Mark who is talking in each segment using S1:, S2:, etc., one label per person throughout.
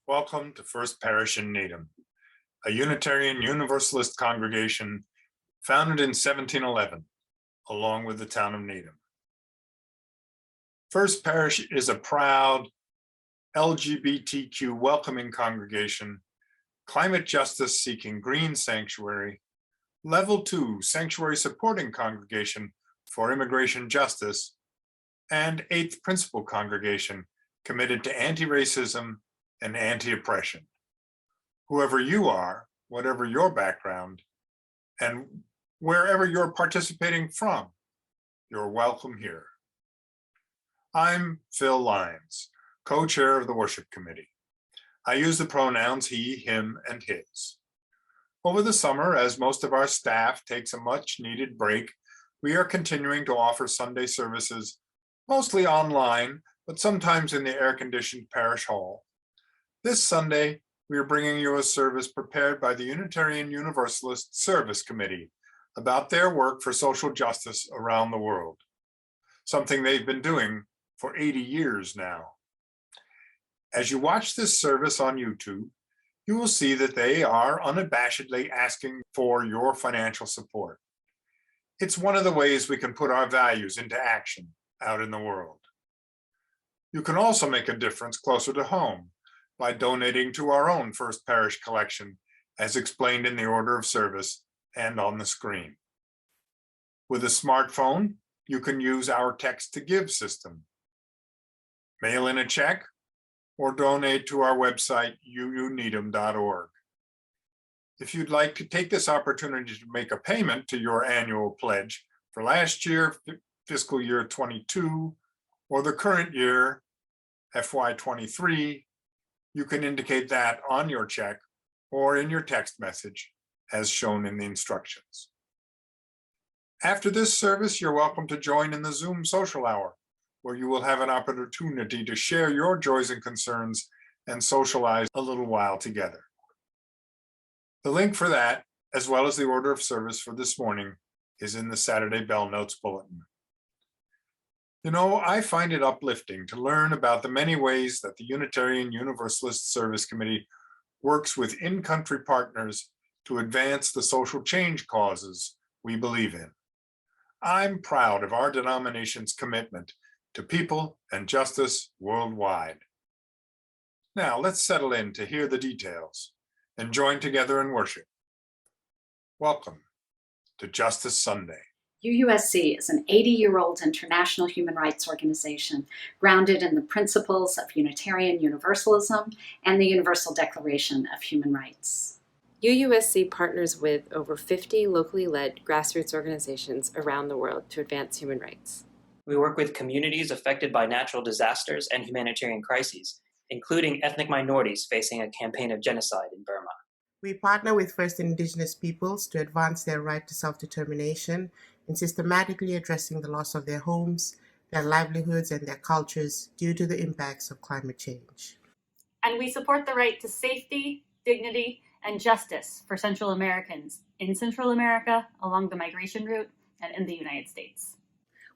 S1: Welcome to First Parish in Needham, a Unitarian Universalist congregation founded in 1711, along with the town of Needham. First Parish is a proud LGBTQ welcoming congregation, climate justice seeking green sanctuary, level 2 sanctuary supporting congregation for immigration justice, and 8th principal congregation committed to anti-racism and anti-oppression. Whoever you are, whatever your background, and wherever you're participating from, you're welcome here. I'm Phil Lyons, co-chair of the worship committee. I use the pronouns he, him, and his. Over the summer, as most of our staff takes a much needed break, we are continuing to offer Sunday services, mostly online, but sometimes in the air-conditioned parish hall. This Sunday, we are bringing you a service prepared by the Unitarian Universalist Service Committee about their work for social justice around the world, something they've been doing for 80 years now. As you watch this service on YouTube, you will see that they are unabashedly asking for your financial support. It's one of the ways we can put our values into action out in the world. You can also make a difference closer to home by donating to our own First Parish collection, as explained in the order of service and on the screen. With a smartphone, you can use our text to give system, mail in a check, or donate to our website, uuneedham.org. If you'd like to take this opportunity to make a payment to your annual pledge for last year, fiscal year 22, or the current year, FY23, you can indicate that on your check or in your text message as shown in the instructions. After this service, you're welcome to join in the Zoom social hour, where you will have an opportunity to share your joys and concerns and socialize a little while together. The link for that, as well as the order of service for this morning, is in the Saturday Bell Notes bulletin. You know, I find it uplifting to learn about the many ways that the Unitarian Universalist Service Committee works with in-country partners to advance the social change causes we believe in. I'm proud of our denomination's commitment to people and justice worldwide. Now let's settle in to hear the details and join together in worship. Welcome to Justice Sunday.
S2: UUSC is an 80-year-old international human rights organization grounded in the principles of Unitarian Universalism and the Universal Declaration of Human Rights.
S3: UUSC partners with over 50 locally led grassroots organizations around the world to advance human rights.
S4: We work with communities affected by natural disasters and humanitarian crises, including ethnic minorities facing a campaign of genocide in Burma.
S5: We partner with First Indigenous peoples to advance their right to self-determination in systematically addressing the loss of their homes, their livelihoods, and their cultures due to the impacts of climate change.
S6: And we support the right to safety, dignity, and justice for Central Americans in Central America, along the migration route, and in the United States.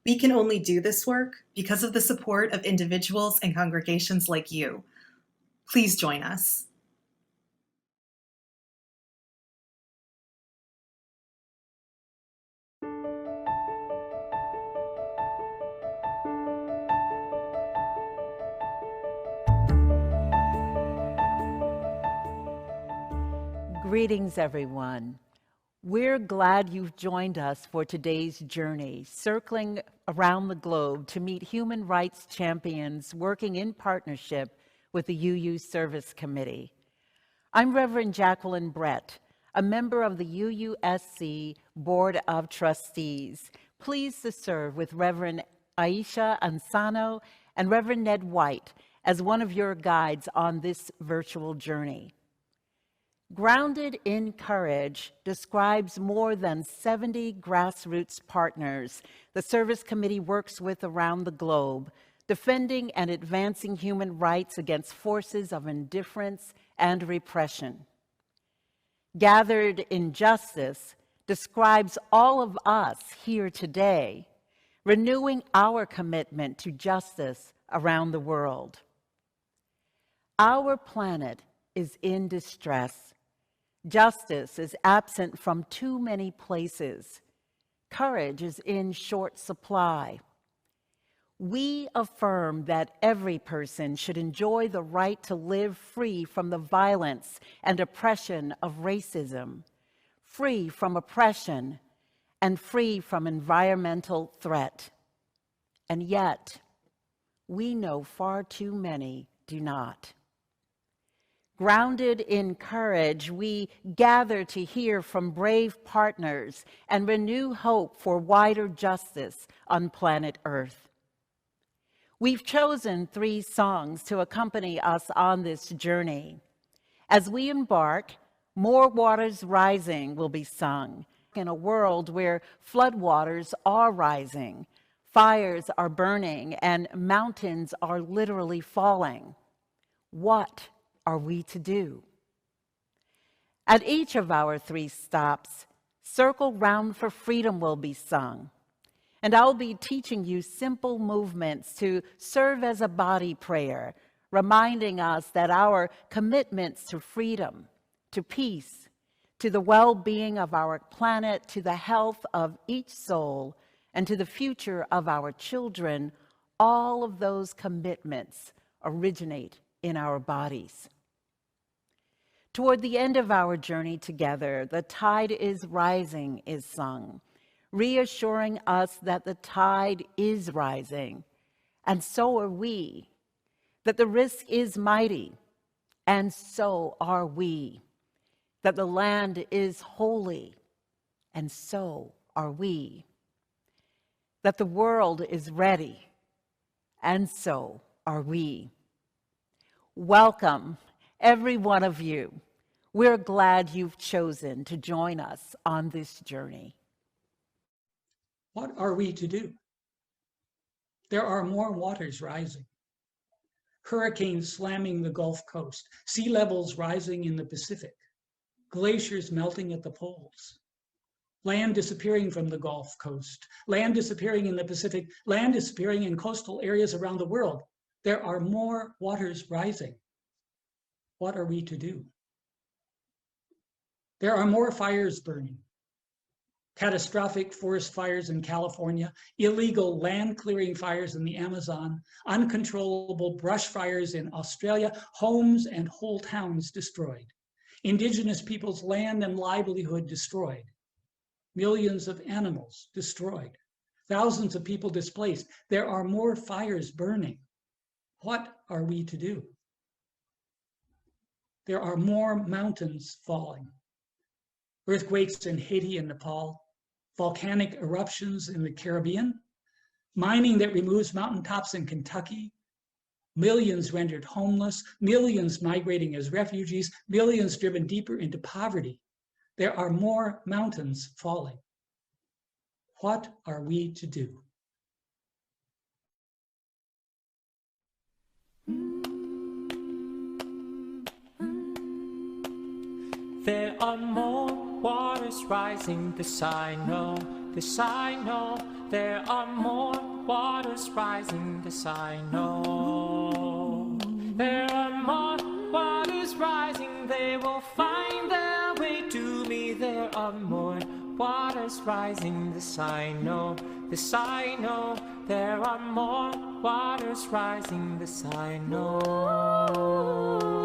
S7: We can only do this work because of the support of individuals and congregations like you. Please join us.
S8: Greetings, everyone. We're glad you've joined us for today's journey, circling around the globe to meet human rights champions working in partnership with the UU Service Committee. I'm Reverend Jacqueline Brett, a member of the UUSC Board of Trustees, pleased to serve with Reverend Aisha Ansano and Reverend Ned White as one of your guides on this virtual journey. Grounded in Courage describes more than 70 grassroots partners the Service Committee works with around the globe, defending and advancing human rights against forces of indifference and repression. Gathered in Justice describes all of us here today, renewing our commitment to justice around the world. Our planet is in distress. Justice is absent from too many places. Courage is in short supply. We affirm that every person should enjoy the right to live free from the violence and oppression of racism, free from oppression, and free from environmental threat. And yet, we know far too many do not. Grounded in courage, we gather to hear from brave partners and renew hope for wider justice on planet Earth. We've chosen 3 songs to accompany us on this journey. As we embark, More Waters Rising will be sung. In a world where floodwaters are rising, fires are burning, and mountains are literally falling, what are we to do? At each of our 3 stops, Circle Round for Freedom will be sung. And I'll be teaching you simple movements to serve as a body prayer, reminding us that our commitments to freedom, to peace, to the well-being of our planet, to the health of each soul, and to the future of our children, all of those commitments originate in our bodies. Toward the end of our journey together, The Tide is Rising is sung, reassuring us that the tide is rising, and so are we, that the risk is mighty, and so are we, that the land is holy, and so are we, that the world is ready, and so are we. Welcome, every one of you. We're glad you've chosen to join us on this journey.
S9: What are we to do? There are more waters rising. Hurricanes slamming the Gulf Coast, sea levels rising in the Pacific, glaciers melting at the poles, land disappearing from the Gulf Coast, land disappearing in the Pacific, land disappearing in coastal areas around the world. There are more waters rising. What are we to do? There are more fires burning. Catastrophic forest fires in California, illegal land clearing fires in the Amazon, uncontrollable brush fires in Australia, homes and whole towns destroyed, indigenous people's land and livelihood destroyed, millions of animals destroyed, thousands of people displaced. There are more fires burning. What are we to do? There are more mountains falling. Earthquakes in Haiti and Nepal, volcanic eruptions in the Caribbean, mining that removes mountaintops in Kentucky, millions rendered homeless, millions migrating as refugees, millions driven deeper into poverty. There are more mountains falling. What are we to do?
S10: There are more waters rising, this I know, this I know. There are more waters rising, this I know. There are more waters rising, they will find their way to me. There are more waters rising, this I know, this I know. There are more waters rising, this I know.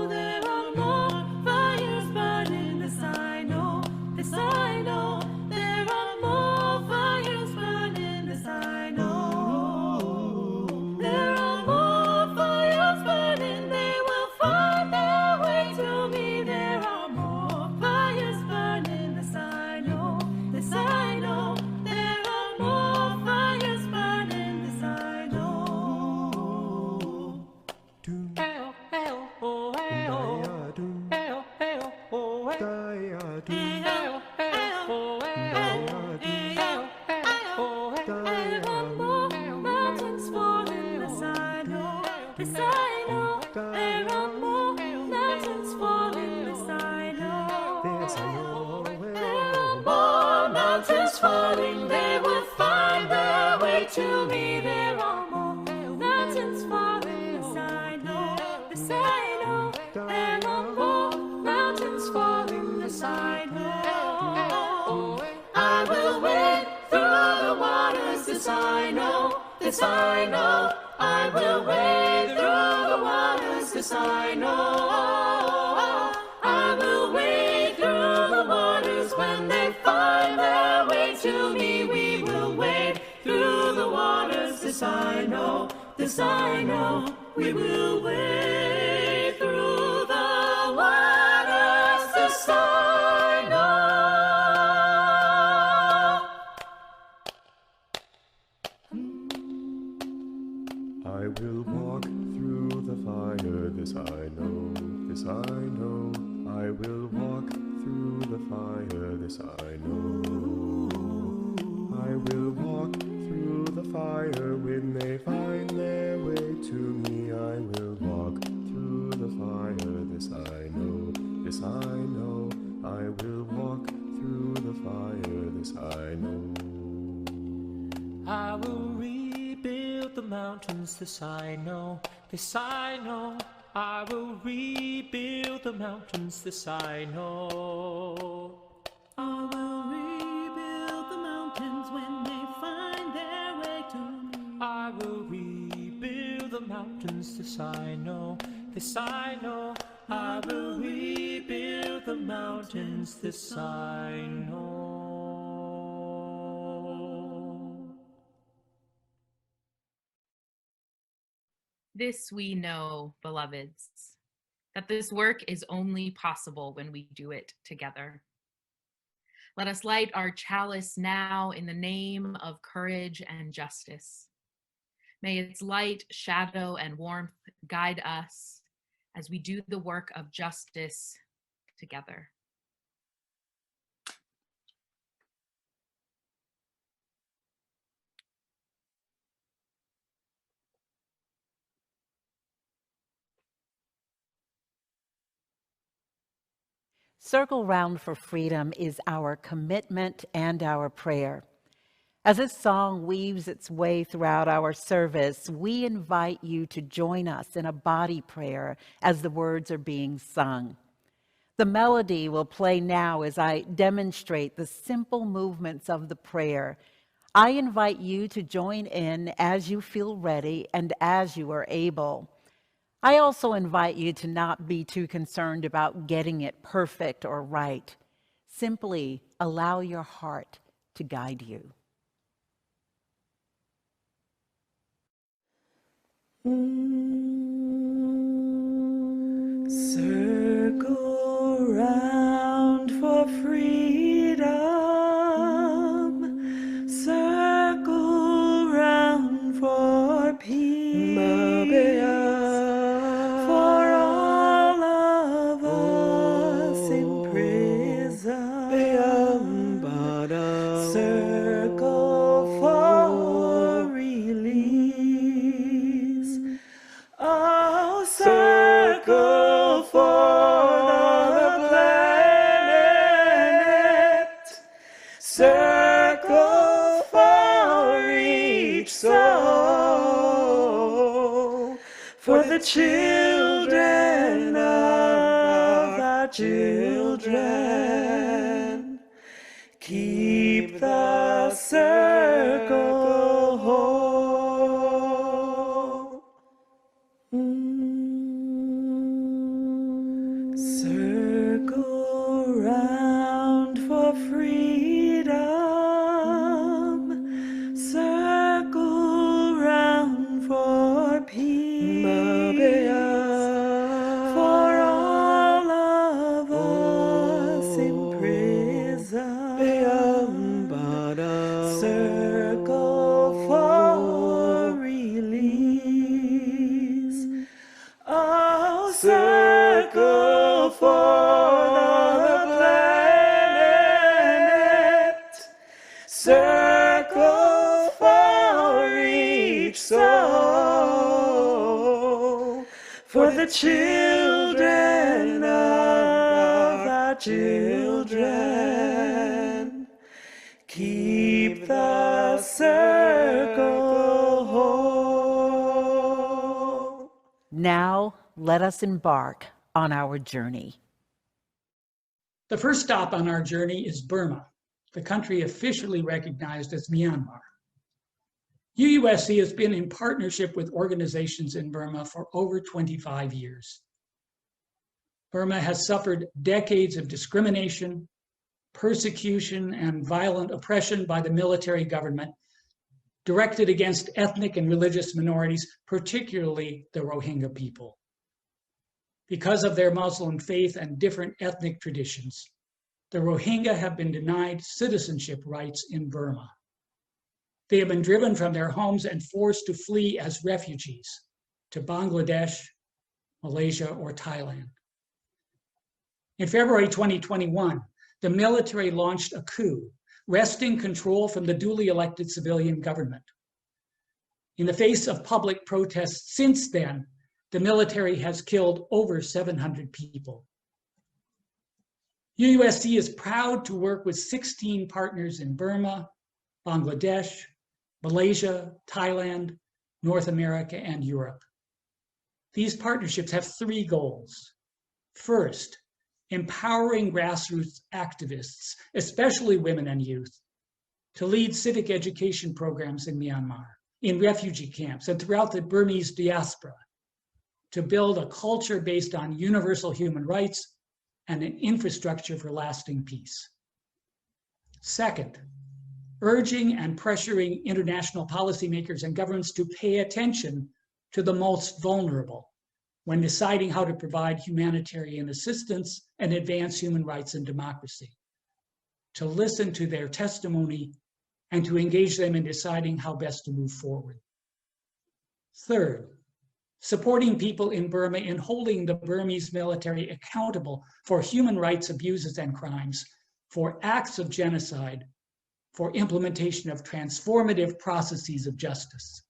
S10: There are more fires burning, this I know, this I know. There are more fires burning, this I know. There are more fires burning, they will find their way to me. There are more fires burning, this I know, this I know. There are more fires burning, this I know. Mountains falling, this I know, this I know. There are more mountains falling, this I know. There are more mountains falling, they will find their way to me. There are more mountains falling, this I know, this I know. There are more mountains falling, this I know. I will wade through the waters, this I know. This I know. I will wade through the waters, this I know. I will wade through the waters when they find their way to me. We will wade through the waters, this I know. This I know. We will wade through the waters, this I know.
S11: I will walk through the fire, this I know, this I know. I will walk through the fire, this I know. I will walk through the fire when they find their way to me. I will walk through the fire, this I know, this I know. I will walk through the fire, this I know.
S10: I will rebuild the mountains, this I know, this I know. I will rebuild the mountains, this I know.
S12: I will rebuild the mountains when they find their way to me.
S10: I will rebuild the mountains, this I know, this I know. I will rebuild the mountains, this I know.
S13: This we know, beloveds, that this work is only possible when we do it together. Let us light our chalice now in the name of courage and justice. May its light, shadow, and warmth guide us as we do the work of justice together.
S8: Circle Round for Freedom is our commitment and our prayer. As this song weaves its way throughout our service, we invite you to join us in a body prayer as the words are being sung. The melody will play now as I demonstrate the simple movements of the prayer. I invite you to join in as you feel ready and as you are able. I also invite you to not be too concerned about getting it perfect or right. Simply allow your heart to guide you.
S12: Circle round for freedom. Circle round for peace. For all of us in prison. Circle for release. Oh, circle for the planet. Circle for each soul. For the children of our children. Keep the circle whole. Circle round for freedom. Circle round for peace. For all of us in prison. Circle for release. Oh, circle for the planet. Circle for each soul. For the children of our children. Keep the circle whole.
S8: Now, let us embark on our journey.
S9: The first stop on our journey is Burma, the country officially recognized as Myanmar. UUSC has been in partnership with organizations in Burma for over 25 years. Burma has suffered decades of discrimination, persecution, and violent oppression by the military government directed against ethnic and religious minorities, particularly the Rohingya people. Because of their Muslim faith and different ethnic traditions, the Rohingya have been denied citizenship rights in Burma. They have been driven from their homes and forced to flee as refugees to Bangladesh, Malaysia, or Thailand. In February 2021, the military launched a coup, wresting control from the duly elected civilian government. In the face of public protests since then, the military has killed over 700 people. UUSC is proud to work with 16 partners in Burma, Bangladesh, Malaysia, Thailand, North America, and Europe. These partnerships have three goals. First, empowering grassroots activists, especially women and youth, to lead civic education programs in Myanmar, in refugee camps, and throughout the Burmese diaspora, to build a culture based on universal human rights and an infrastructure for lasting peace. Second, urging and pressuring international policymakers and governments to pay attention to the most vulnerable when deciding how to provide humanitarian assistance and advance human rights and democracy, to listen to their testimony and to engage them in deciding how best to move forward. Third, supporting people in Burma in holding the Burmese military accountable for human rights abuses and crimes, for acts of genocide, for implementation of transformative processes of justice.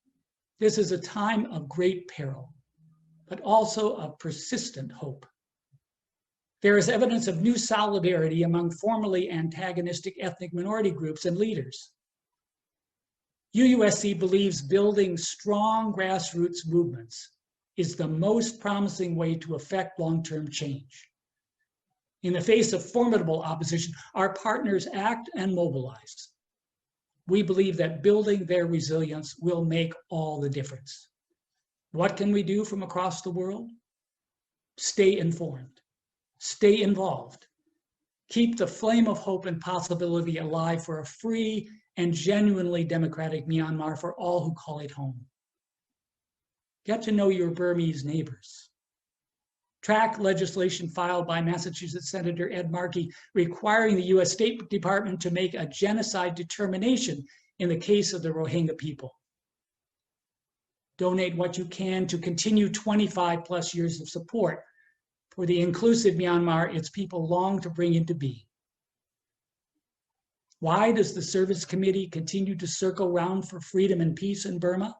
S9: This is a time of great peril, but also of persistent hope. There is evidence of new solidarity among formerly antagonistic ethnic minority groups and leaders. UUSC believes building strong grassroots movements is the most promising way to affect long-term change. In the face of formidable opposition, our partners act and mobilize. We believe that building their resilience will make all the difference. What can we do from across the world? Stay informed, stay involved, keep the flame of hope and possibility alive for a free and genuinely democratic Myanmar for all who call it home. Get to know your Burmese neighbors. Track legislation filed by Massachusetts Senator Ed Markey requiring the US State Department to make a genocide determination in the case of the Rohingya people. Donate what you can to continue 25+ years of support for the inclusive Myanmar its people long to bring into being. Why does the Service Committee continue to circle round for freedom and peace in Burma?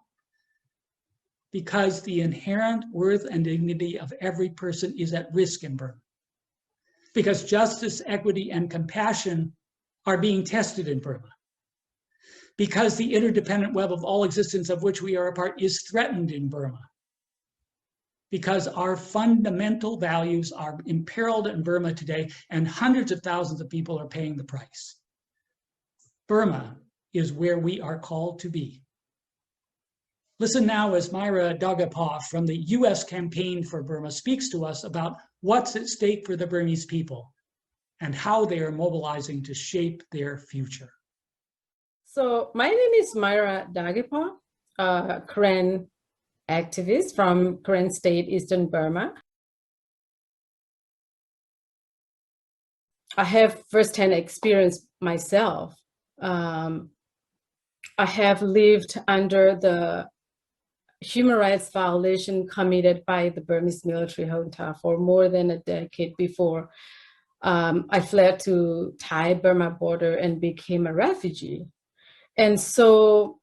S9: Because the inherent worth and dignity of every person is at risk in Burma. Because justice, equity, and compassion are being tested in Burma. Because the interdependent web of all existence of which we are a part is threatened in Burma. Because our fundamental values are imperiled in Burma today, and hundreds of thousands of people are paying the price. Burma is where we are called to be. Listen now as Myra Dagapov from the US Campaign for Burma speaks to us about what's at stake for the Burmese people and how they are mobilizing to shape their future.
S14: So my name is Myra Dagapov, a Karen activist from Karen State, Eastern Burma. I have firsthand experience myself. I have lived under the human rights violation committed by the Burmese military junta for more than a decade before I fled to Thai-Burma border and became a refugee. And so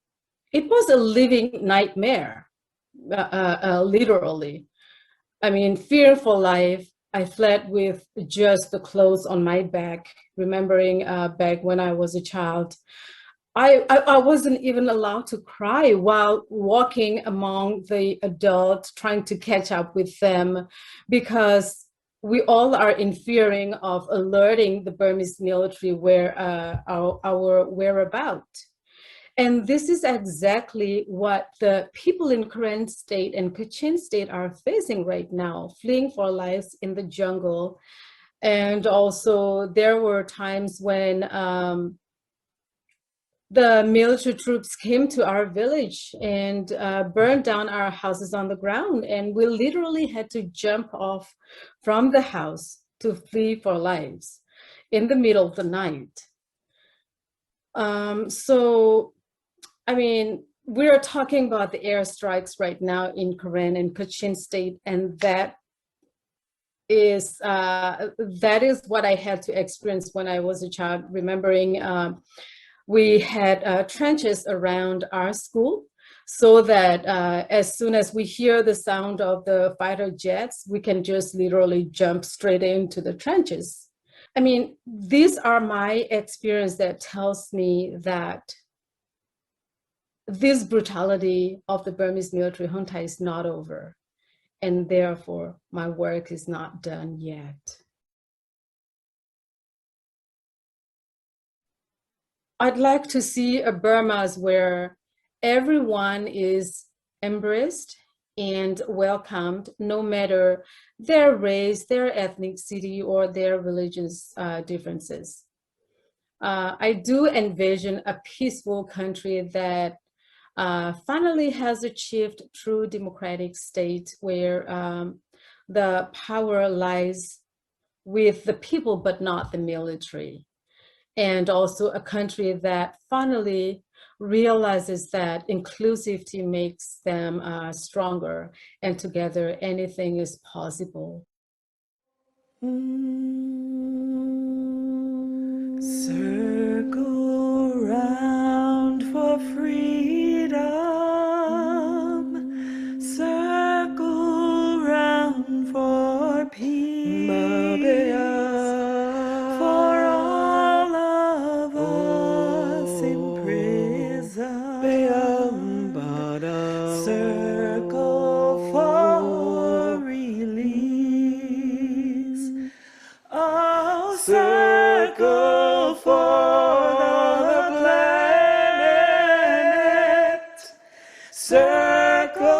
S14: it was a living nightmare, literally. I mean, fear for life. I fled with just the clothes on my back, remembering back when I was a child. I wasn't even allowed to cry while walking among the adults, trying to catch up with them, because we all are in fearing of alerting the Burmese military where our whereabouts. And this is exactly what the people in Karen State and Kachin State are facing right now, fleeing for lives in the jungle. And also there were times when the military troops came to our village and burned down our houses on the ground. And we literally had to jump off from the house to flee for lives in the middle of the night. So, I mean, we're talking about the airstrikes right now in Karen and Kachin State, and that is what I had to experience when I was a child, remembering we had trenches around our school so that as soon as we hear the sound of the fighter jets, we can just literally jump straight into the trenches. I mean, these are my experience that tells me that this brutality of the Burmese military junta is not over, and therefore my work is not done yet. I'd like to see a Burma's where everyone is embraced and welcomed, no matter their race, their ethnicity, or their religious differences. I do envision a peaceful country that finally has achieved true democratic state where the power lies with the people, but not the military. And also a country that finally realizes that inclusivity makes them stronger, and together anything is possible.
S12: Circle round for freedom, circle round for peace, for all of us in prison, circle for release. Oh, circle for the planet, circle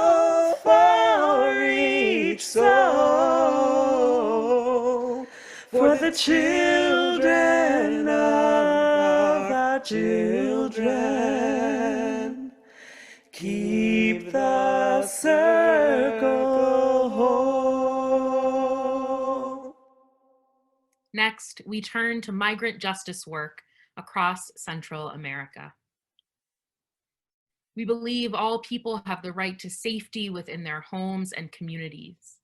S12: for each soul, for the children of our children. Keep the circle whole.
S13: Next, we turn to migrant justice work across Central America. We believe all people have the right to safety within their homes and communities.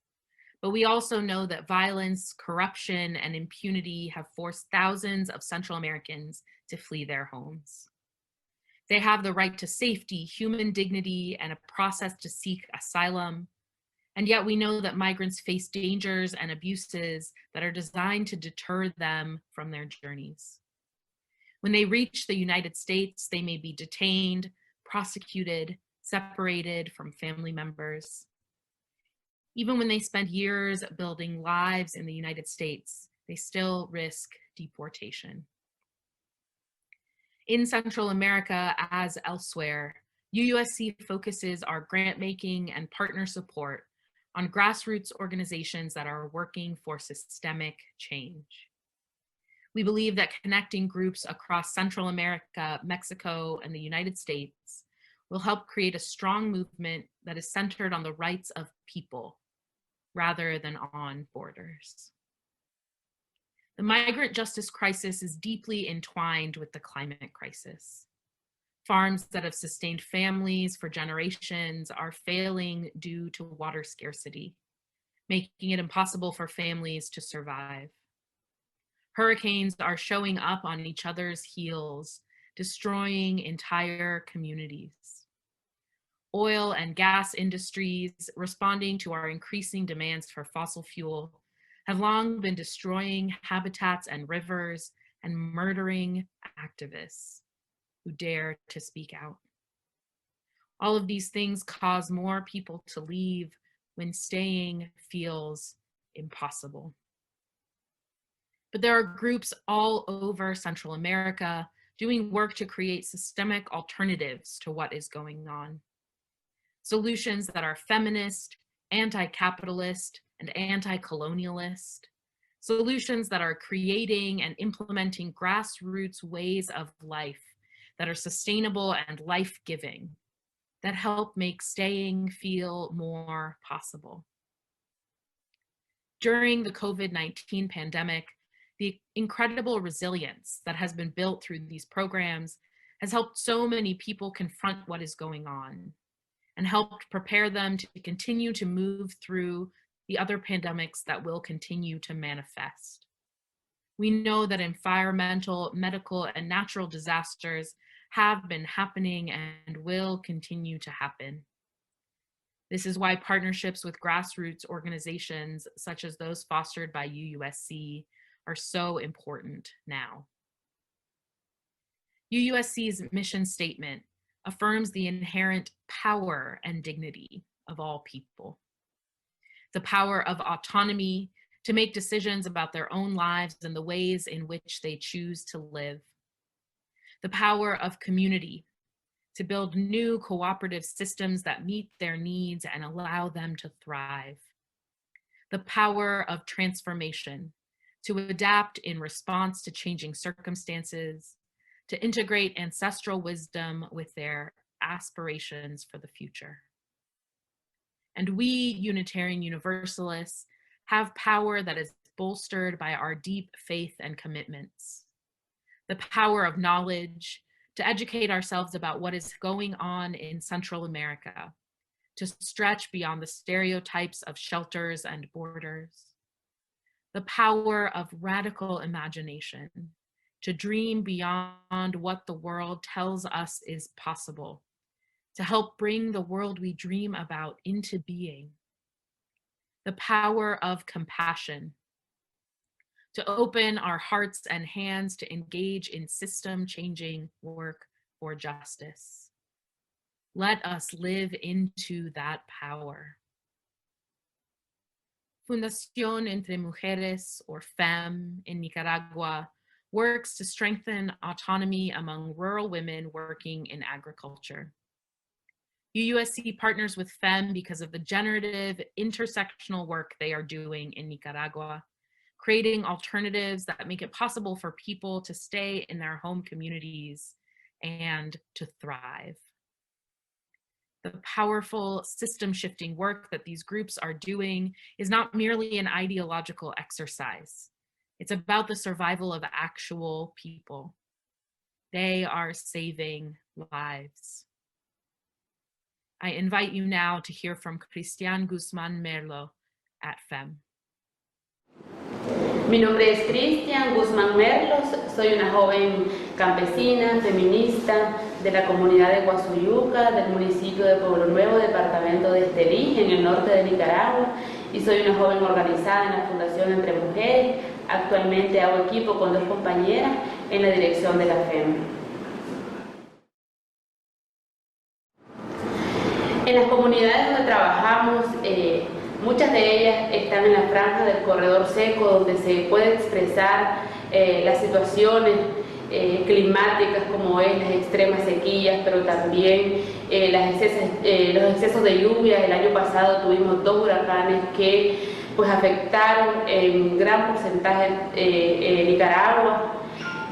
S13: But we also know that violence, corruption, and impunity have forced thousands of Central Americans to flee their homes. They have the right to safety, human dignity, and a process to seek asylum. And yet we know that migrants face dangers and abuses that are designed to deter them from their journeys. When they reach the United States, they may be detained, prosecuted, separated from family members. Even when they spend years building lives in the United States, they still risk deportation. In Central America, as elsewhere, UUSC focuses our grant making and partner support on grassroots organizations that are working for systemic change. We believe that connecting groups across Central America, Mexico, and the United States will help create a strong movement that is centered on the rights of people rather than on borders. The migrant justice crisis is deeply entwined with the climate crisis. Farms that have sustained families for generations are failing due to water scarcity, making it impossible for families to survive. Hurricanes are showing up on each other's heels, destroying entire communities. Oil and gas industries, responding to our increasing demands for fossil fuel, have long been destroying habitats and rivers and murdering activists who dare to speak out. All of these things cause more people to leave when staying feels impossible. But there are groups all over Central America doing work to create systemic alternatives to what is going on. Solutions that are feminist, anti-capitalist, and anti-colonialist. Solutions that are creating and implementing grassroots ways of life that are sustainable and life-giving, that help make staying feel more possible. During the COVID-19 pandemic, the incredible resilience that has been built through these programs has helped so many people confront what is going on and helped prepare them to continue to move through the other pandemics that will continue to manifest. We know that environmental, medical, and natural disasters have been happening and will continue to happen. This is why partnerships with grassroots organizations, such as those fostered by UUSC, are so important now. UUSC's mission statement affirms the inherent power and dignity of all people. The power of autonomy to make decisions about their own lives and the ways in which they choose to live. The power of community to build new cooperative systems that meet their needs and allow them to thrive. The power of transformation to adapt in response to changing circumstances, to integrate ancestral wisdom with their aspirations for the future. And we Unitarian Universalists have power that is bolstered by our deep faith and commitments. The power of knowledge to educate ourselves about what is going on in Central America, to stretch beyond the stereotypes of shelters and borders. The power of radical imagination to dream beyond what the world tells us is possible, to help bring the world we dream about into being. The power of compassion to open our hearts and hands to engage in system-changing work for justice. Let us live into that power. Fundación Entre Mujeres, or FEM, in Nicaragua, works to strengthen autonomy among rural women working in agriculture. UUSC partners with FEM because of the generative, intersectional work they are doing in Nicaragua, creating alternatives that make it possible for people to stay in their home communities and to thrive. The powerful system-shifting work that these groups are doing is not merely an ideological exercise. It's about the survival of actual people. They are saving lives. I invite you now to hear from Cristian Guzmán Merlo at FEM.
S15: Mi nombre es Cristian Guzmán Merlos, soy una joven campesina, feminista de la comunidad de Guasuyuca, del municipio de Pueblo Nuevo, departamento de Estelí, en el norte de Nicaragua, y soy una joven organizada en la Fundación Entre Mujeres. Actualmente hago equipo con 2 compañeras en la dirección de la FEM. En las comunidades donde trabajamos, muchas de ellas están en la franja del corredor seco, donde se puede expresar las situaciones climáticas como es las extremas sequías, pero también los excesos de lluvia. El año pasado tuvimos 2 huracanes que pues afectaron en gran porcentaje Nicaragua,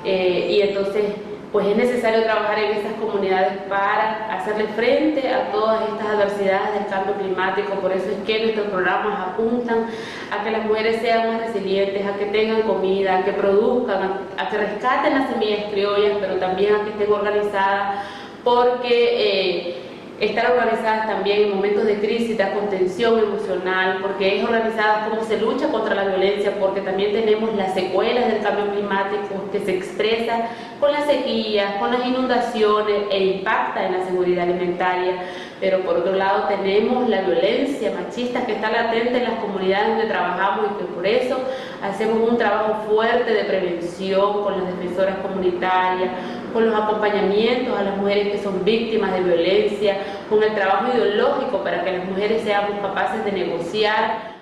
S15: y entonces pues es necesario trabajar en estas comunidades para hacerle frente a todas estas adversidades del cambio climático. Por eso es que nuestros programas apuntan a que las mujeres sean más resilientes, a que tengan comida, a que produzcan, a que rescaten las semillas criollas, pero también a que estén organizadas, porque estar organizadas también en momentos de crisis da contención emocional, porque es organizada cómo se lucha contra la violencia, porque también tenemos las secuelas del cambio climático que se expresa con las sequías, con las inundaciones e impacta en la seguridad alimentaria. Pero por otro lado tenemos la violencia machista que está latente en las comunidades donde trabajamos, y que por eso hacemos un trabajo fuerte de prevención con las defensoras comunitarias, con los acompañamientos a las mujeres que son víctimas de violencia, con el trabajo ideológico para que las mujeres seamos capaces de negociar.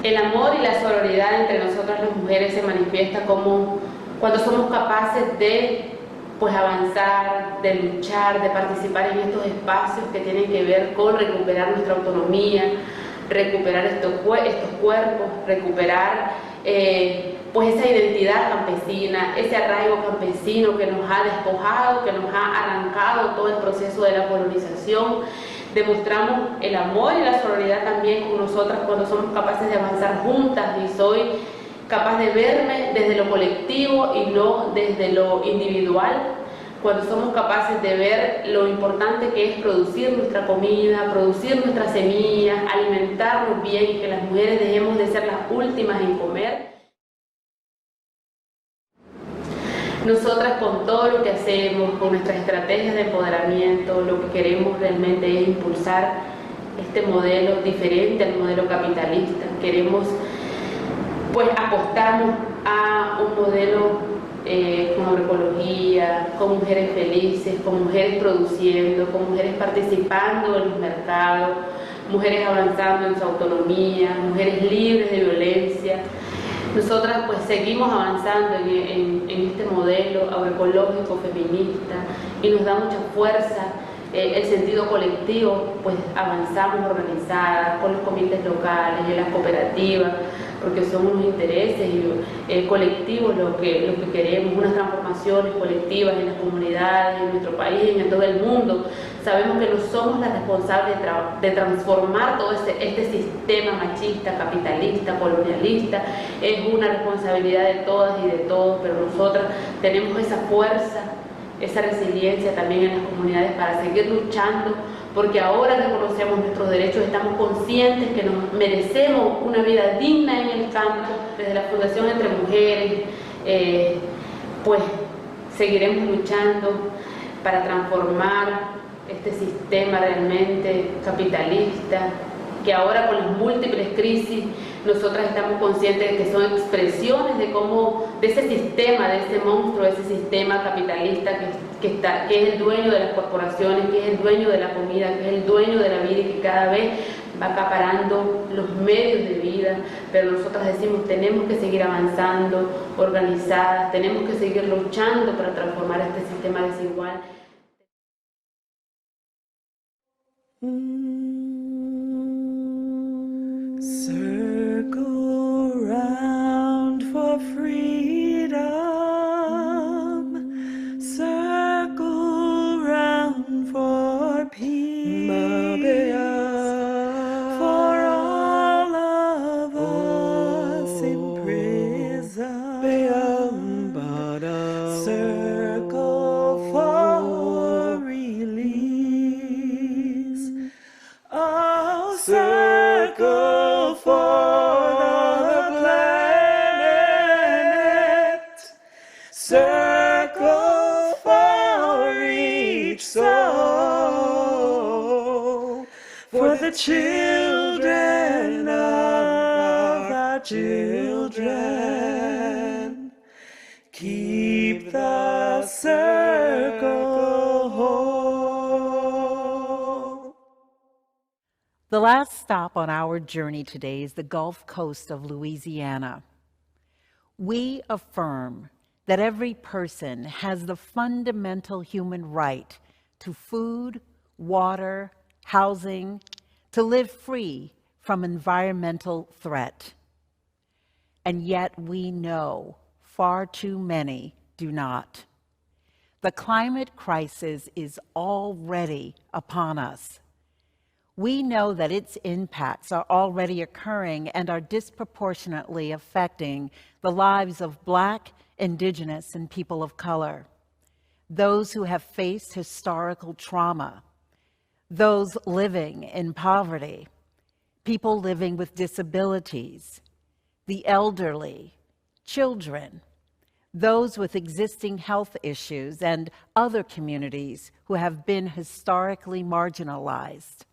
S15: El amor y la sororidad entre nosotras las mujeres se manifiesta como cuando somos capaces de pues avanzar, de luchar, de participar en estos espacios que tienen que ver con recuperar nuestra autonomía, recuperar estos cuerpos, recuperar pues esa identidad campesina, ese arraigo campesino que nos ha despojado, que nos ha arrancado todo el proceso de la colonización. Demostramos el amor y la sororidad también con nosotras cuando somos capaces de avanzar juntas, y soy capaz de verme desde lo colectivo y no desde lo individual, cuando somos capaces de ver lo importante que es producir nuestra comida, producir nuestras semillas, alimentarnos bien y que las mujeres dejemos de ser las últimas en comer. Nosotras, con todo lo que hacemos, con nuestras estrategias de empoderamiento, lo que queremos realmente es impulsar este modelo diferente al modelo capitalista. Queremos, pues, apostarnos a un modelo con agroecología, con mujeres felices, con mujeres produciendo, con mujeres participando en los mercados, mujeres avanzando en su autonomía, mujeres libres de violencia. Nosotras pues seguimos avanzando en este modelo agroecológico feminista y nos da mucha fuerza el sentido colectivo, pues avanzamos organizadas con los comités locales, en las cooperativas, porque son unos intereses colectivos lo que queremos, unas transformaciones colectivas en las comunidades, en nuestro país, en todo el mundo. Sabemos que no somos las responsables de transformar todo este sistema machista, capitalista, colonialista. Es una responsabilidad de todas y de todos, pero nosotras tenemos esa fuerza, esa resiliencia también en las comunidades para seguir luchando, porque ahora que conocemos nuestros derechos estamos conscientes que nos merecemos una vida digna en el campo. Desde la Fundación Entre Mujeres, pues seguiremos luchando para transformar este sistema realmente capitalista, que ahora con las múltiples crisis nosotras estamos conscientes de que son expresiones de ese sistema, de ese monstruo, de ese sistema capitalista que es el dueño de las corporaciones, que es el dueño de la comida, que es el dueño de la vida y que cada vez va acaparando los medios de vida. Pero nosotras decimos, tenemos que seguir avanzando, organizadas, tenemos que seguir luchando para transformar este sistema desigual.
S12: Circle round for freedom, circle round for peace, for all of us in prison, circle for release, oh, circle for the planet, circle for each soul, for the children of our children. Keep the circle whole.
S8: The last stop on our journey today is the Gulf Coast of Louisiana. We affirm that every person has the fundamental human right to food, water, housing, to live free from environmental threat. And yet we know far too many do not. The climate crisis is already upon us. We know that its impacts are already occurring and are disproportionately affecting the lives of Black, Indigenous, and people of color, those who have faced historical trauma, those living in poverty, people living with disabilities, the elderly, children, those with existing health issues, and other communities who have been historically marginalized.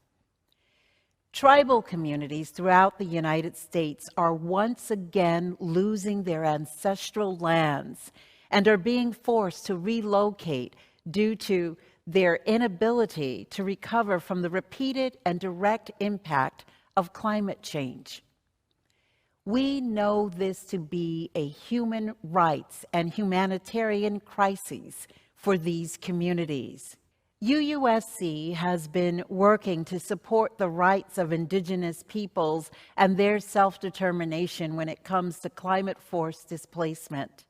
S8: Tribal communities throughout the United States are once again losing their ancestral lands and are being forced to relocate due to their inability to recover from the repeated and direct impact of climate change. We know this to be a human rights and humanitarian crisis for these communities. UUSC has been working to support the rights of Indigenous peoples and their self-determination when it comes to climate force displacement.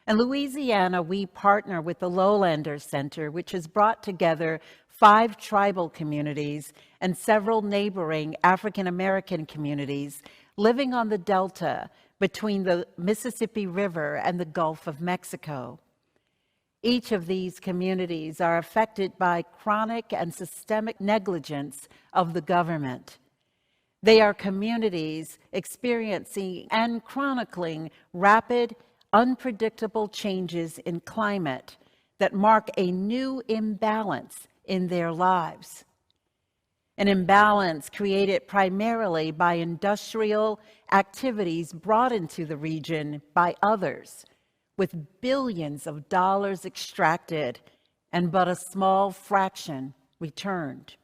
S8: In Louisiana, we partner with the Lowlander Center, which has brought together 5 tribal communities and several neighboring African American communities living on the delta between the Mississippi River and the Gulf of Mexico. Each of these communities are affected by chronic and systemic negligence of the government. They are communities experiencing and chronicling rapid, unpredictable changes in climate that mark a new imbalance in their lives. An imbalance created primarily by industrial activities brought into the region by others, with billions of dollars extracted and but a small fraction returned.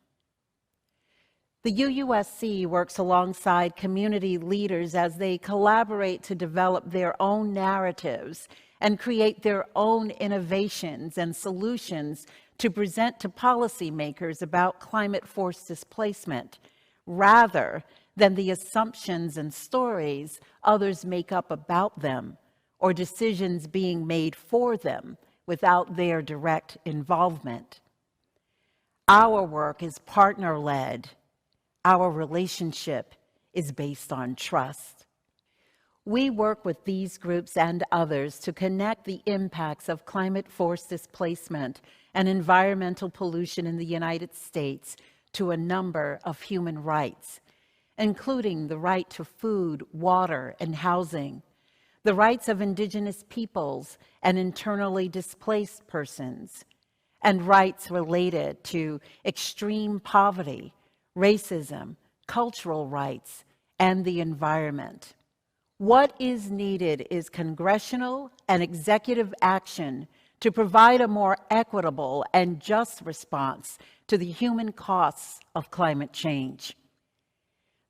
S8: The UUSC works alongside community leaders as they collaborate to develop their own narratives and create their own innovations and solutions to present to policymakers about climate force displacement, rather than the assumptions and stories others make up about them, or decisions being made for them without their direct involvement. Our work is partner-led. Our relationship is based on trust. We work with these groups and others to connect the impacts of climate force displacement and environmental pollution in the United States to a number of human rights, including the right to food, water, and housing, the rights of Indigenous peoples and internally displaced persons, and rights related to extreme poverty, racism, cultural rights, and the environment. What is needed is congressional and executive action to provide a more equitable and just response to the human costs of climate change.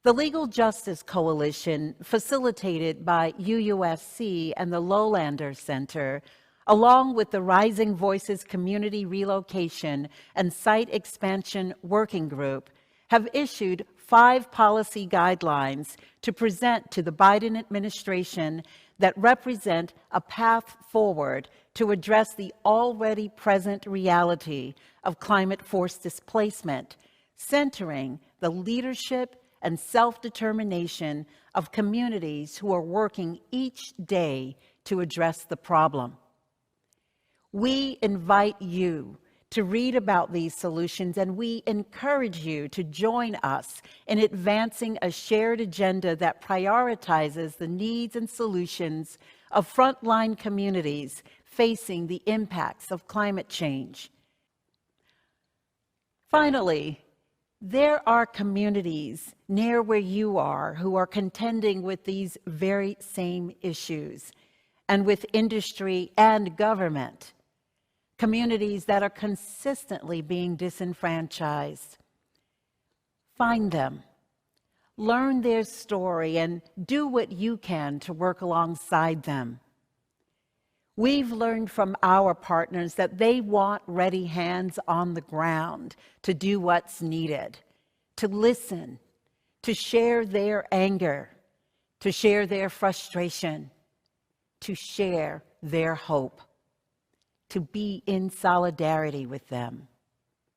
S8: The Legal Justice Coalition, facilitated by UUSC and the Lowlander Center, along with the Rising Voices Community Relocation and Site Expansion Working Group, have issued 5 policy guidelines to present to the Biden administration that represent a path forward to address the already present reality of climate force displacement, centering the leadership and self-determination of communities who are working each day to address the problem. We invite you to read about these solutions, and we encourage you to join us in advancing a shared agenda that prioritizes the needs and solutions of frontline communities facing the impacts of climate change. Finally, there are communities near where you are who are contending with these very same issues, and with industry and government. Communities that are consistently being disenfranchised. Find them, learn their story, and do what you can to work alongside them. We've learned from our partners that they want ready hands on the ground to do what's needed, to listen, to share their anger, to share their frustration, to share their hope, to be in solidarity with them.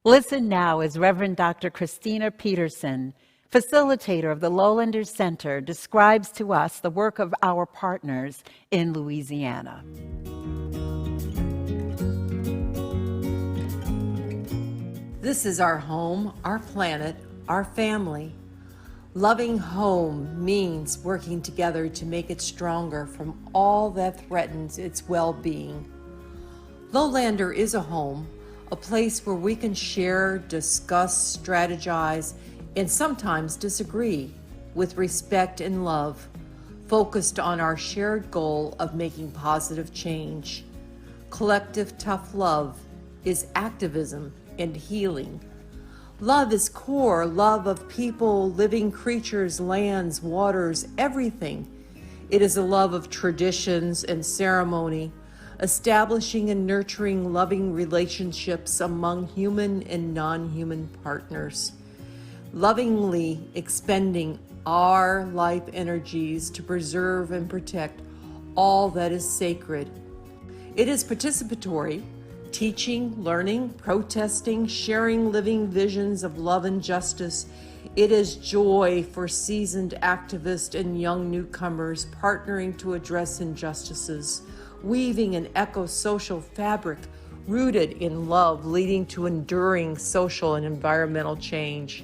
S8: Listen now as Reverend Dr. Christina Peterson, facilitator of the Lowlander Center, describes to us the work of our partners in Louisiana.
S16: This is our home, our planet, our family. Loving home means working together to make it stronger from all that threatens its well-being. Lowlander is a home, a place where we can share, discuss, strategize, and sometimes disagree with respect and love, focused on our shared goal of making positive change. Collective tough love is activism and healing. Love is core, love of people, living creatures, lands, waters, everything. It is a love of traditions and ceremony, establishing and nurturing loving relationships among human and non-human partners, lovingly expending our life energies to preserve and protect all that is sacred. It is participatory, teaching, learning, protesting, sharing living visions of love and justice. It is joy for seasoned activists and young newcomers partnering to address injustices, weaving an eco-social fabric rooted in love, leading to enduring social and environmental change,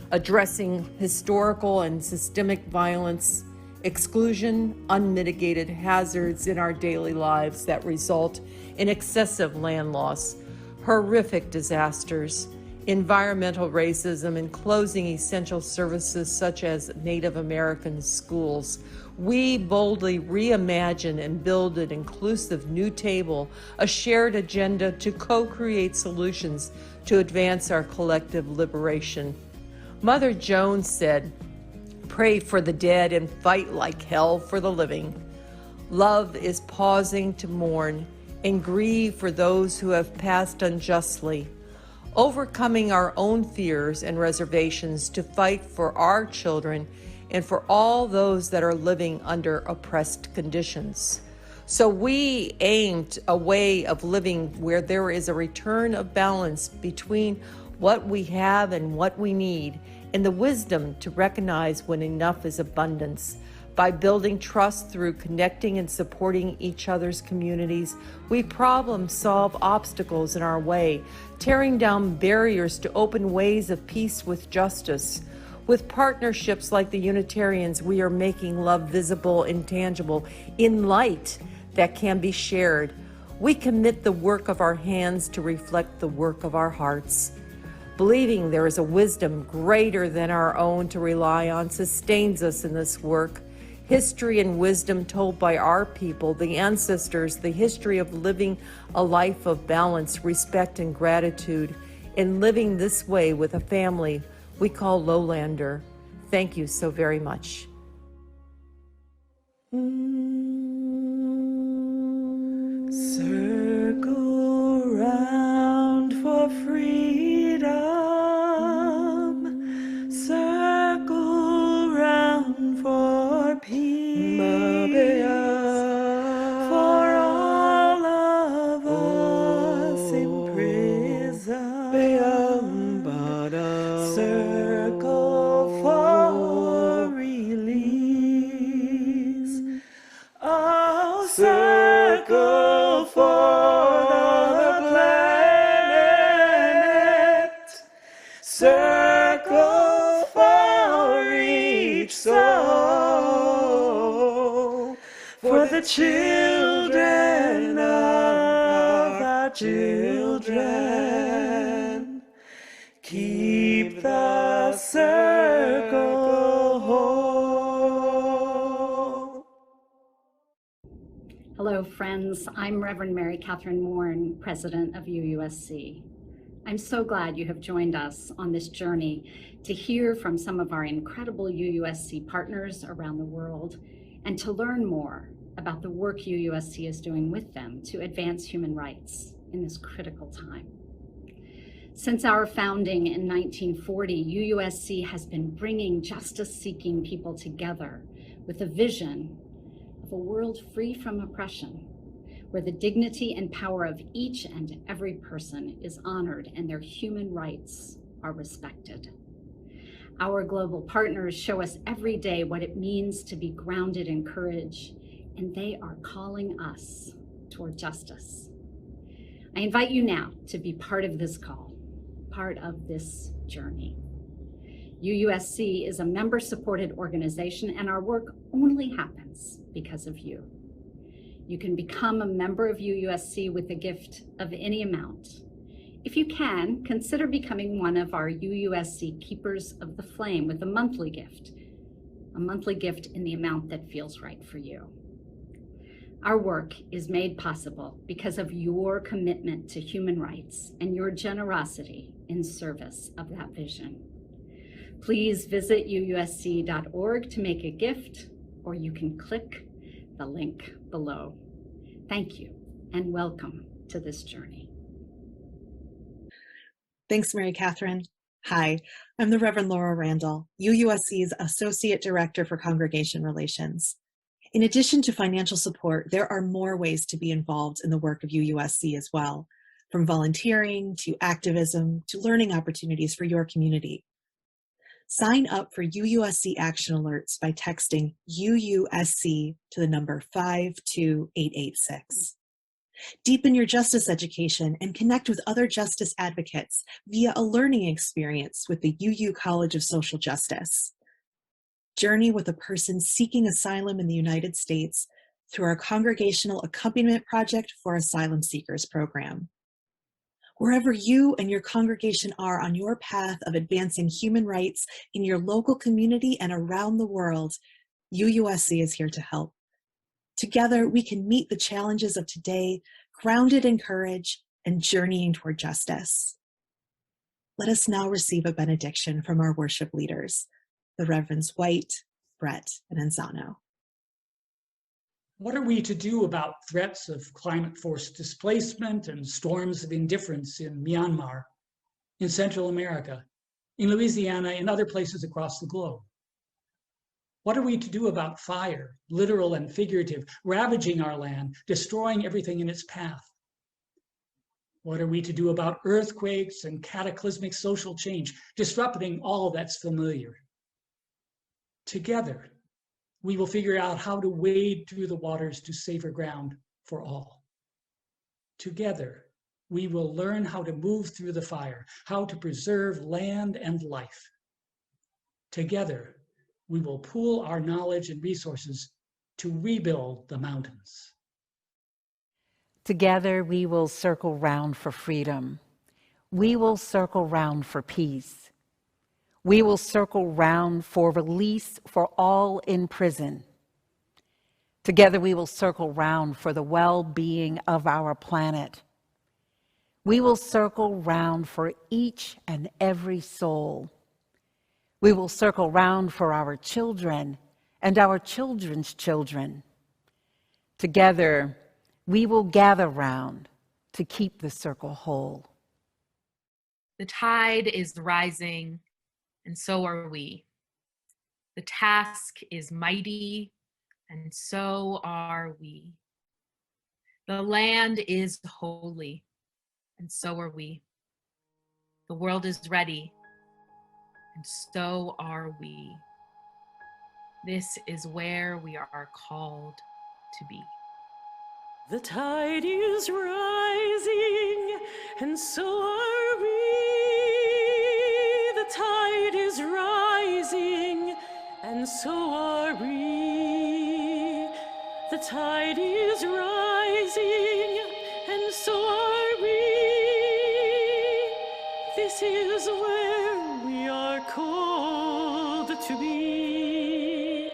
S16: addressing historical and systemic violence, exclusion, unmitigated hazards in our daily lives that result in excessive land loss, horrific disasters, environmental racism, and closing essential services such as Native American schools. We boldly reimagine and build an inclusive new table, a shared agenda to co-create solutions to advance our collective liberation. Mother Jones said, "Pray for the dead and fight like hell for the living." Love is pausing to mourn and grieve for those who have passed unjustly, overcoming our own fears and reservations to fight for our children and for all those that are living under oppressed conditions. So we aimed a way of living where there is a return of balance between what we have and what we need, and the wisdom to recognize when enough is abundance. By building trust through connecting and supporting each other's communities, we problem solve obstacles in our way, tearing down barriers to open ways of peace with justice. With partnerships like the Unitarians, we are making love visible and tangible in light that can be shared. We commit the work of our hands to reflect the work of our hearts. Believing there is a wisdom greater than our own to rely on sustains us in this work. History and wisdom told by our people, the ancestors, the history of living a life of balance, respect, and gratitude, in living this way with a family we call Lowlander. Thank you so very much.
S12: Circle round for freedom. Circle round for peace. For all of us in prison. Circle for release. Oh, circle for the planet. Circle for each soul. For the children of our children. Keep the circle whole.
S2: Hello, friends. I'm Reverend Mary Catherine Warren, President of UUSC. I'm so glad you have joined us on this journey to hear from some of our incredible UUSC partners around the world and to learn more about the work UUSC is doing with them to advance human rights in this critical time. Since our founding in 1940, UUSC has been bringing justice-seeking people together with a vision of a world free from oppression, where the dignity and power of each and every person is honored and their human rights are respected. Our global partners show us every day what it means to be grounded in courage, and they are calling us toward justice. I invite you now to be part of this call, part of this journey. UUSC is a member-supported organization, and our work only happens because of you. You can become a member of UUSC with a gift of any amount. If you can, consider becoming one of our UUSC Keepers of the Flame with a monthly gift in the amount that feels right for you. Our work is made possible because of your commitment to human rights and your generosity in service of that vision. Please visit uusc.org to make a gift, or you can click the link below. Thank you and welcome to this journey.
S7: Thanks, Mary Catherine. Hi, I'm the Reverend Laura Randall, UUSC's Associate Director for Congregation Relations. In addition to financial support, there are more ways to be involved in the work of UUSC as well, from volunteering to activism to learning opportunities for your community. Sign up for UUSC Action Alerts by texting UUSC to the number 52886. Deepen your justice education and connect with other justice advocates via a learning experience with the UU College of Social Justice. Journey with a person seeking asylum in the United States through our Congregational Accompaniment Project for Asylum Seekers program. Wherever you and your congregation are on your path of advancing human rights in your local community and around the world, UUSC is here to help. Together, we can meet the challenges of today, grounded in courage and journeying toward justice. Let us now receive a benediction from our worship leaders, the Reverends White, Brett, and Anzano.
S9: What are we to do about threats of climate-forced displacement and storms of indifference in Myanmar, in Central America, in Louisiana, and other places across the globe? What are we to do about fire, literal and figurative, ravaging our land, destroying everything in its path? What are we to do about earthquakes and cataclysmic social change, disrupting all that's familiar? Together, we will figure out how to wade through the waters to safer ground for all. Together, we will learn how to move through the fire, how to preserve land and life. Together, we will pool our knowledge and resources to rebuild the mountains.
S8: Together, we will circle round for freedom. We will circle round for peace. We will circle round for release for all in prison. Together, we will circle round for the well-being of our planet. We will circle round for each and every soul. We will circle round for our children and our children's children. Together, we will gather round to keep the circle whole.
S13: The tide is rising, and so are we. The task is mighty, and so are we. The land is holy, and so are we. The world is ready, and so are we. This is where we are called to be.
S12: The tide is rising, and so are we. The tide is rising, and so are we. The tide is rising, and so are we. This is where we are called to be.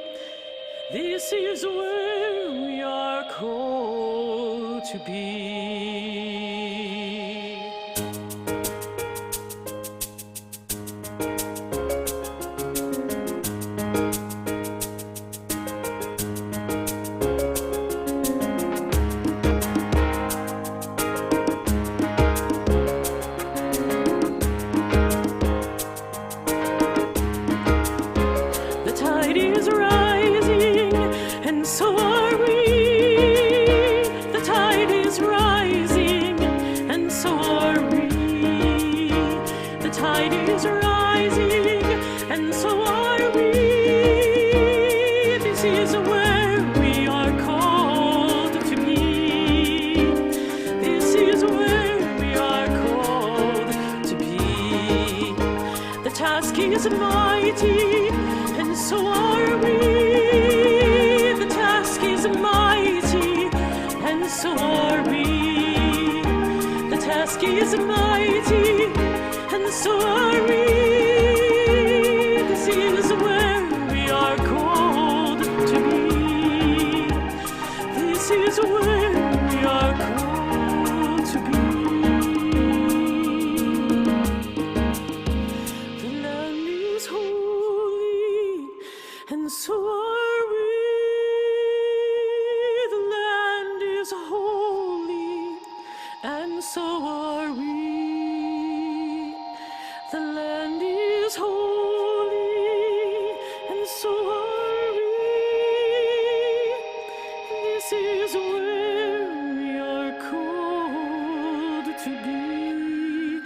S12: This is where we are called to be. The tide is rising, and so are we. The tide is rising, and so are we. The tide is rising, and so are we. This is where we are called to be. This is where we are called to be. The task is mighty, and so are we. The task is mighty, and so are we. The task is mighty, and so are we. This is where we are called to be. This is and so are we. The land is holy, and so are we. The land is holy, and so are we. This is where we are called to be.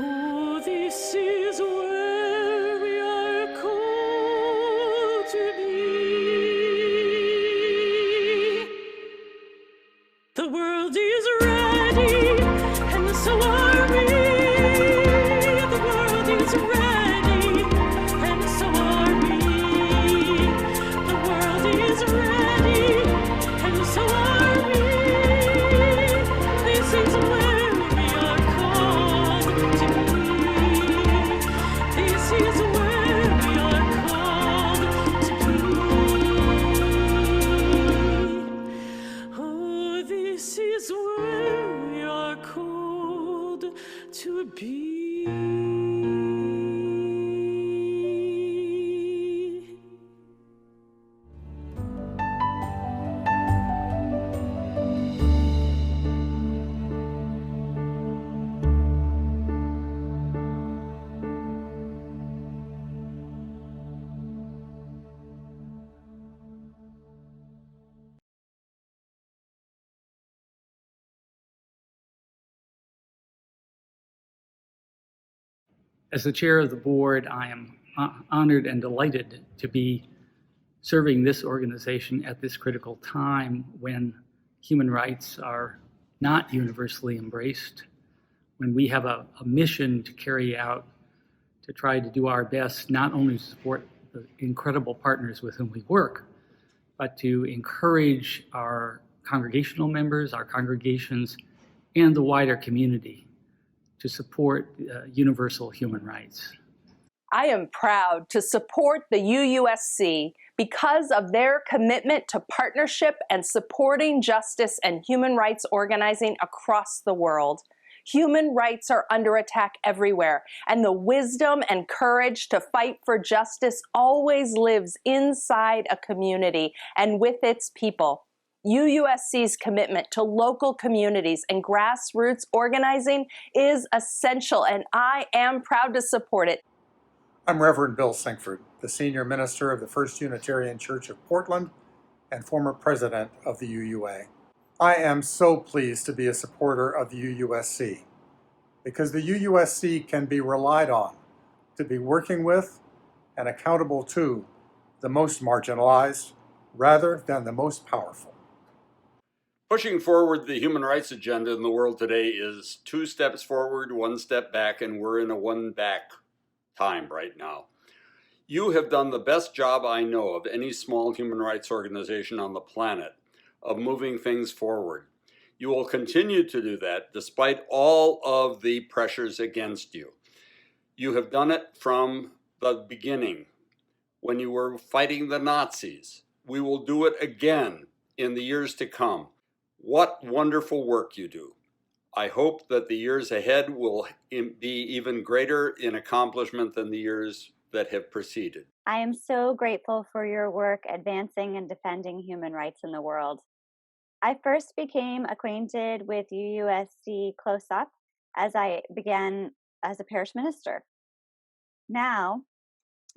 S12: Oh, this is where we are called to be. The world is ready, and so are we. The world is ready, and so are we. The world is ready, and so are we. This is where we are called to be. This is where we are called to be. Oh, this is where we are called to be.
S17: As the chair of the board, I am honored and delighted to be serving this organization at this critical time when human rights are not universally embraced, when we have a mission to carry out, to try to do our best, not only to support the incredible partners with whom we work, but to encourage our congregational members, our congregations, and the wider community to support universal human rights.
S18: I am proud to support the UUSC because of their commitment to partnership and supporting justice and human rights organizing across the world. Human rights are under attack everywhere, and the wisdom and courage to fight for justice always lives inside a community and with its people. UUSC's commitment to local communities and grassroots organizing is essential, and I am proud to support it.
S19: I'm Reverend Bill Sinkford, the Senior Minister of the First Unitarian Church of Portland and former President of the UUA. I am so pleased to be a supporter of the UUSC because the UUSC can be relied on to be working with and accountable to the most marginalized rather than the most powerful.
S20: Pushing forward the human rights agenda in the world today is 2 steps forward, 1 step back, and we're in a 1 back time right now. You have done the best job I know of any small human rights organization on the planet of moving things forward. You will continue to do that despite all of the pressures against you. You have done it from the beginning when you were fighting the Nazis. We will do it again in the years to come. What wonderful work you do. I hope that the years ahead will be even greater in accomplishment than the years that have preceded.
S21: I am so grateful for your work advancing and defending human rights in the world. I first became acquainted with UUSC close up as I began as a parish minister. Now,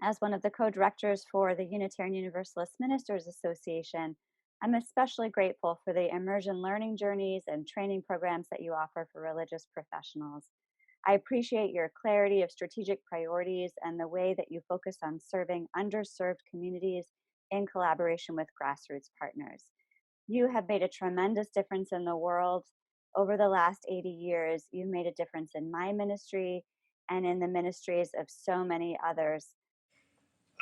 S21: as one of the co-directors for the Unitarian Universalist Ministers Association, I'm especially grateful for the immersion learning journeys and training programs that you offer for religious professionals. I appreciate your clarity of strategic priorities and the way that you focus on serving underserved communities in collaboration with grassroots partners. You have made a tremendous difference in the world. Over the last 80 years, you've made a difference in my ministry and in the ministries of so many others.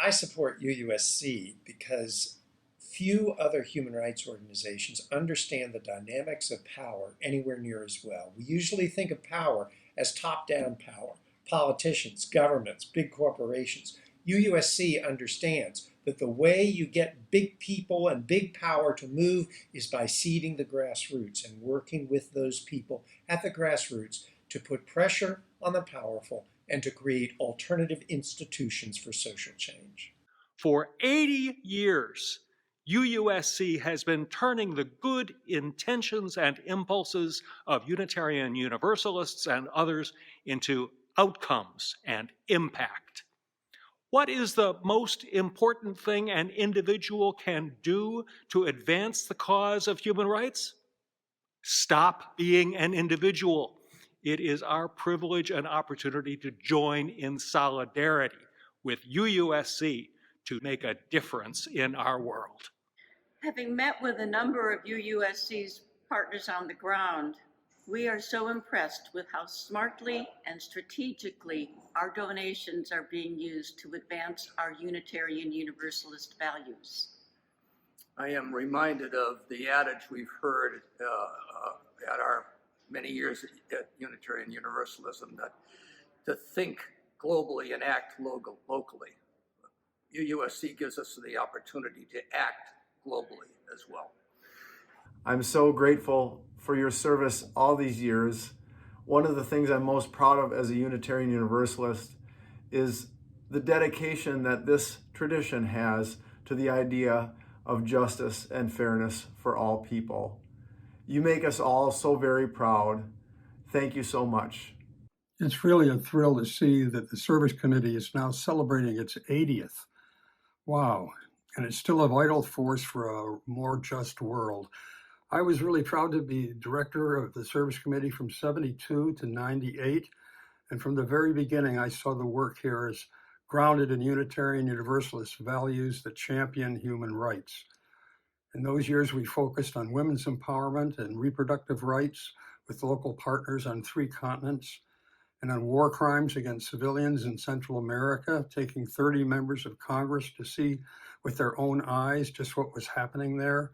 S22: I support UUSC because few other human rights organizations understand the dynamics of power anywhere near as well. We usually think of power as top-down power, politicians, governments, big corporations. UUSC understands that the way you get big people and big power to move is by seeding the grassroots and working with those people at the grassroots to put pressure on the powerful and to create alternative institutions for social change.
S1: For 80 years, UUSC has been turning the good intentions and impulses of Unitarian Universalists and others into outcomes and impact. What is the most important thing an individual can do to advance the cause of human rights? Stop being an individual. It is our privilege and opportunity to join in solidarity with UUSC to make a difference in our world.
S3: Having met with a number of UUSC's partners on the ground, we are so impressed with how smartly and strategically our donations are being used to advance our Unitarian Universalist values.
S23: I am reminded of the adage we've heard at our many years at Unitarian Universalism, that to think globally and act locally. UUSC gives us the opportunity to act globally as well.
S24: I'm so grateful for your service all these years. One of the things I'm most proud of as a Unitarian Universalist is the dedication that this tradition has to the idea of justice and fairness for all people. You make us all so very proud. Thank you so much.
S25: It's really a thrill to see that the Service Committee is now celebrating its 80th. Wow, and it's still a vital force for a more just world. I was really proud to be director of the Service Committee from 72 to 98, and from the very beginning I saw the work here as grounded in Unitarian Universalist values that champion human rights. In those years, we focused on women's empowerment and reproductive rights with local partners on 3 continents, and on war crimes against civilians in Central America, taking 30 members of Congress to see with their own eyes just what was happening there,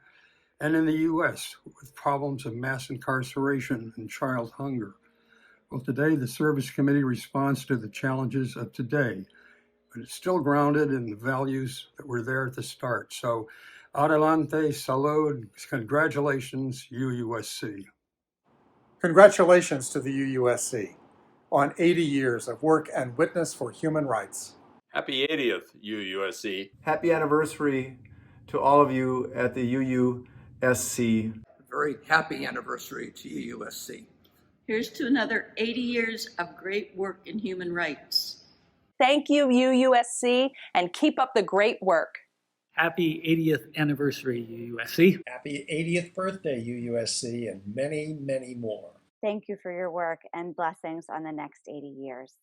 S25: and in the US with problems of mass incarceration and child hunger. Well, today the Service Committee responds to the challenges of today, but it's still grounded in the values that were there at the start. So, adelante, salud, congratulations, UUSC.
S19: Congratulations to the UUSC on 80 years of work and witness for human rights.
S20: Happy 80th, UUSC.
S24: Happy anniversary to all of you at the UUSC.
S23: A very happy anniversary to UUSC.
S3: Here's to another 80 years of great work in human rights.
S18: Thank you, UUSC, and keep up the great work.
S17: Happy 80th anniversary, UUSC.
S22: Happy 80th birthday, UUSC, and many, many more.
S21: Thank you for your work and blessings on the next 80 years.